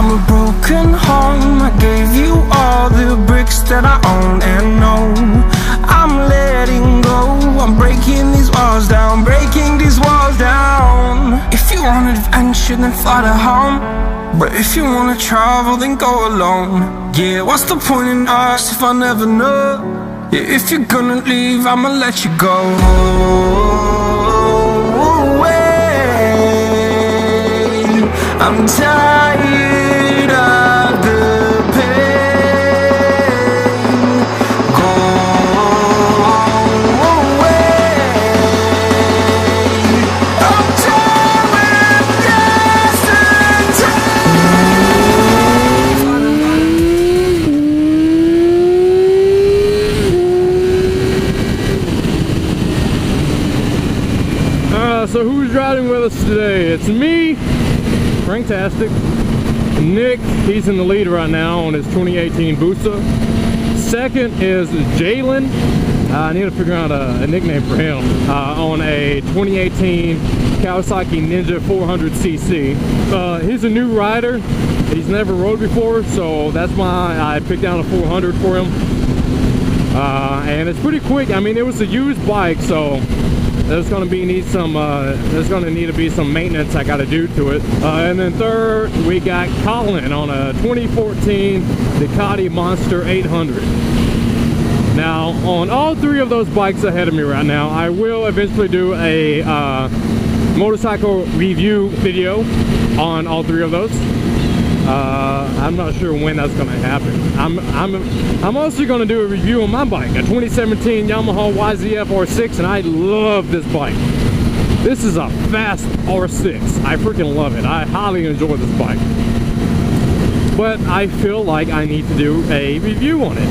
I'm a broken home. I gave you all the bricks that I own and know. I'm letting go. I'm breaking these walls down, breaking these walls down. If you want adventure, then fly to home. But if you wanna travel, then go alone. Yeah, what's the point in us if I never know? Yeah, if you're gonna leave, I'ma let you go. I'm tired of the pain. Go away. I'm tired with yesterday. So who's riding with us today? It's me, FrankTastic. Nick, he's in the lead right now on his 2018 Busa. Second is Jalen. I need to figure out a nickname for him. On a 2018 Kawasaki Ninja 400cc. He's a new rider. He's never rode before, so that's why I picked down a 400 for him. And it's pretty quick. I mean, it was a used bike, so there's going to need to be some maintenance I got to do to it. And then third, we got Colin on a 2014 Ducati Monster 800. Now, on all three of those bikes ahead of me right now, I will eventually do a motorcycle review video on all three of those. I'm not sure when that's going to happen. I'm also going to do a review on my bike, a 2017 Yamaha YZF R6, and I love this bike. This is a fast R6. I freaking love it. I highly enjoy this bike. But I feel like I need to do a review on it.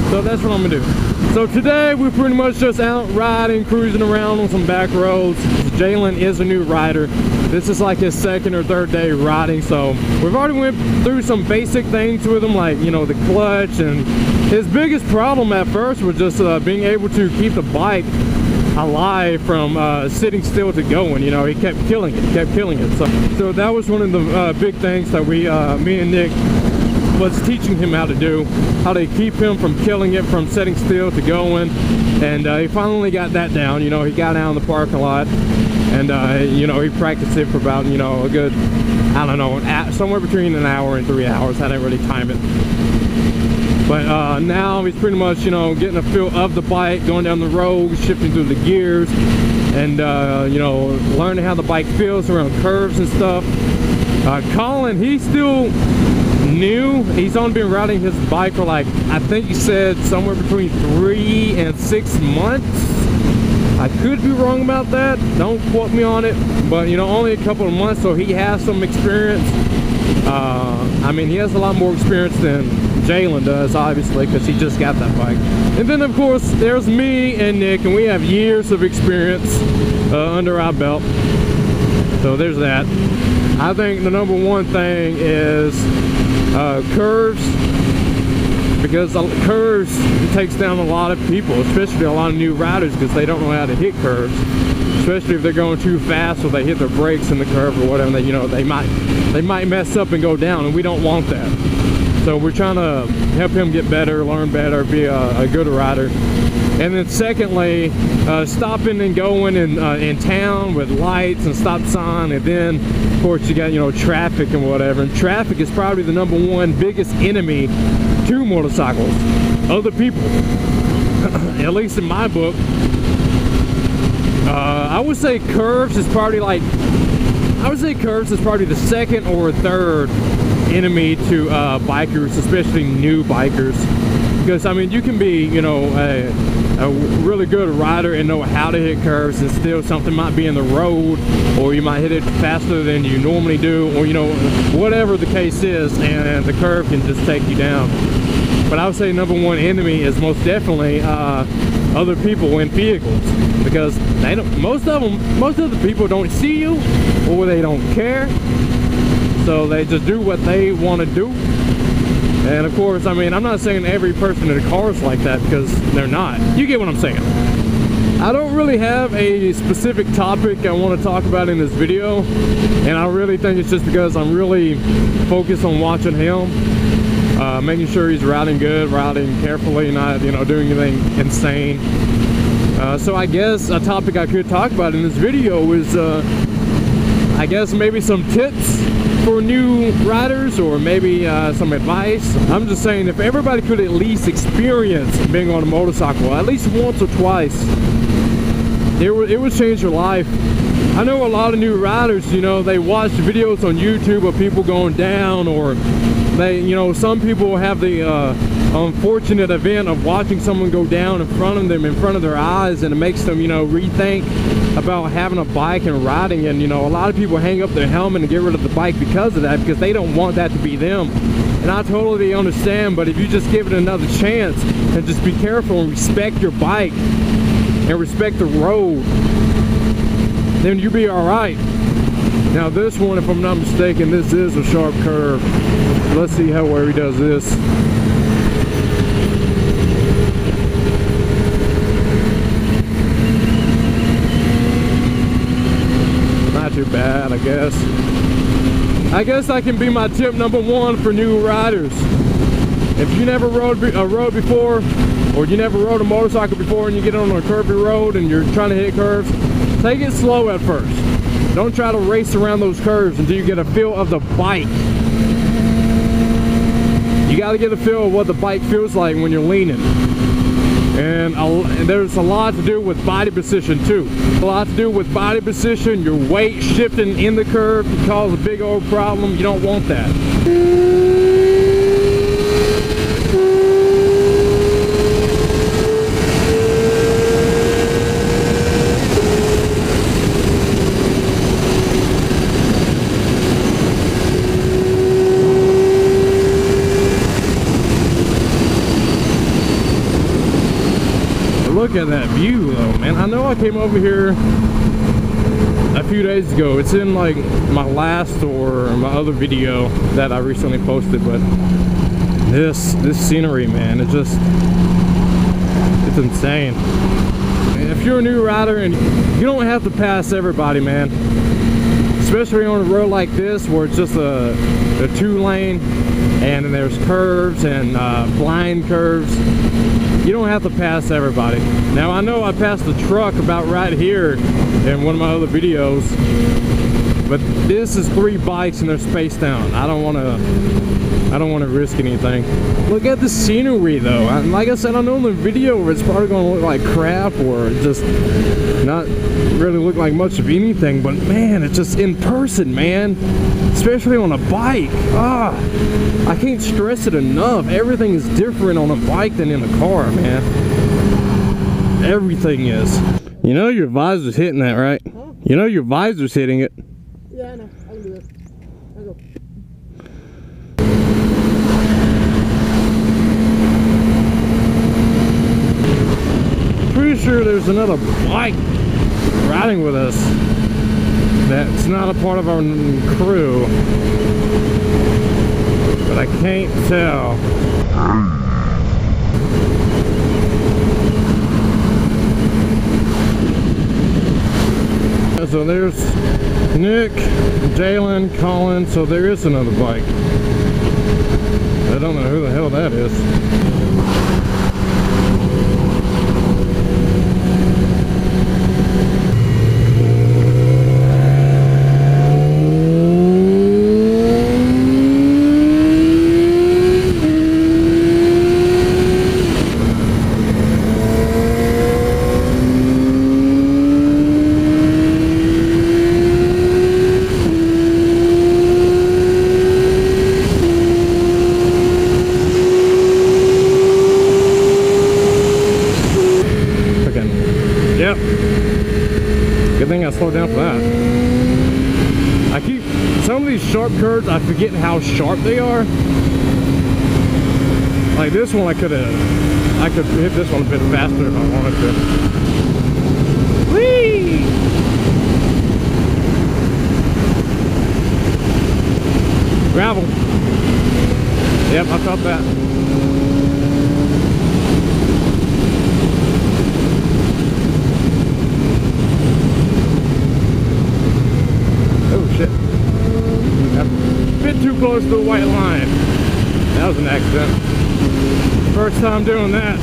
So that's what I'm going to do. So today we're pretty much just out riding, cruising around on some back roads. Jalen is a new rider. This is like his second or third day riding, so we've already went through some basic things with him, like, you know, the clutch, and his biggest problem at first was just being able to keep the bike alive from sitting still to going. You know, he kept killing it, so that was one of the big things that me and Nick was teaching him how to do, how to keep him from killing it, from sitting still to going. And he finally got that down. You know, he got out in the parking lot, and you know, he practiced it for about, you know, a good, I don't know, somewhere between an hour and 3 hours. I didn't really time it. But now he's pretty much, you know, getting a feel of the bike, going down the road, shifting through the gears, and you know, learning how the bike feels around curves and stuff. Colin, he's still new. He's only been riding his bike for, like, I think he said somewhere between 3 and 6 months. I could be wrong about that, don't quote me on it, but, you know, only a couple of months, so he has some experience. I mean, he has a lot more experience than Jalen does, obviously, because he just got that bike. And then, of course, there's me and Nick, and we have years of experience under our belt. So there's that. I think the number one thing is curves, because curves takes down a lot of people, especially a lot of new riders, because they don't know how to hit curves, especially if they're going too fast or they hit their brakes in the curve or whatever. You know, they might mess up and go down, and we don't want that. So we're trying to help him get better, learn better, be a good rider. And then secondly, stopping and going in town with lights and stop sign, and then of course you got, you know, traffic and whatever. And traffic is probably the number one biggest enemy to motorcycles, other people. At least in my book. I would say curves is probably the second or third enemy to bikers, especially new bikers. Because, I mean, you can be, you know, a really good rider and know how to hit curves, and still something might be in the road, or you might hit it faster than you normally do, or, you know, whatever the case is, and the curve can just take you down. But I would say number one enemy is most definitely other people in vehicles, because they don't, most of the people don't see you, or they don't care, so they just do what they want to do. And of course, I mean, I'm not saying every person in a car is like that, because they're not. You get what I'm saying. I don't really have a specific topic I want to talk about in this video, and I really think it's just because I'm really focused on watching him, making sure he's riding good, riding carefully, not, you know, doing anything insane. So I guess a topic I could talk about in this video is I guess maybe some tips for new riders, or maybe some advice. I'm just saying, if everybody could at least experience being on a motorcycle at least once or twice, it would change your life. I know a lot of new riders, you know, they watch videos on YouTube of people going down, or they, you know, some people have the unfortunate event of watching someone go down in front of them, in front of their eyes, and it makes them, you know, rethink about having a bike and riding. And, you know, a lot of people hang up their helmet and get rid of the bike because of that, because they don't want that to be them. And I totally understand, but if you just give it another chance and just be careful and respect your bike and respect the road, then you'll be all right. Now this one, if I'm not mistaken, this is a sharp curve. Let's see how well he does this. Not too bad, I guess. I guess that can be my tip number one for new riders. If you never rode a road before, or you never rode a motorcycle before, and you get on a curvy road and you're trying to hit curves, take it slow at first. Don't try to race around those curves until you get a feel of the bike. You got to get a feel of what the bike feels like when you're leaning. And there's a lot to do with body position too. A lot to do with body position. Your weight shifting in the curve can cause a big old problem. You don't want that. Look at that view though, man. I know I came over here a few days ago. It's in like my last or my other video that I recently posted, but this scenery, man, it's insane. If you're a new rider, and you don't have to pass everybody, man, especially on a road like this where it's just a 2-lane and then there's curves and blind curves. You don't have to pass everybody. Now I know I passed the truck about right here in one of my other videos, but this is 3 bikes and they're spaced down. I don't want to risk anything. Look at the scenery though. Like I said, I know in the video it's probably going to look like crap, or just not really look like much of anything, but man, it's just in person, man, especially on a bike. I can't stress it enough. Everything is different on a bike than in a car, man. Everything is. You know your visor's hitting that, right? Huh? You know your visor's hitting it. Yeah, I know. I can do this. I'll go. Pretty sure there's another bike riding with us that's not a part of our crew, but I can't tell. So there's Nick, Jalen, Colin, so there is another bike. I don't know who the hell that is. Yep. Good thing I slowed down for that. I keep, some of these sharp curves, I forget how sharp they are. Like this one, I could hit this one a bit faster if I wanted to. Whee! Gravel. Yep, I felt that. close to the white line. That was an accident. First time doing that.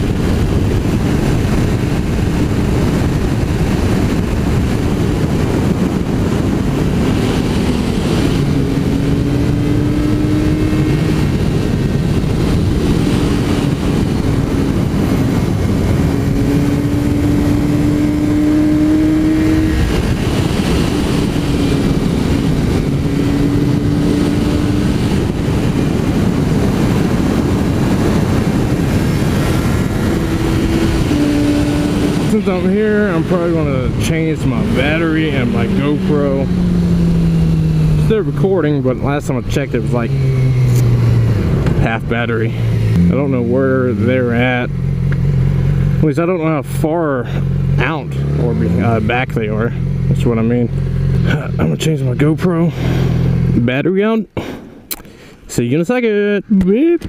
Since I'm here, I'm probably going to change my battery and my GoPro. Still recording, but last time I checked it was like half battery. I don't know where they're at. At least I don't know how far out or back they are. That's what I mean. I'm going to change my GoPro battery out. See you in a second. Beep.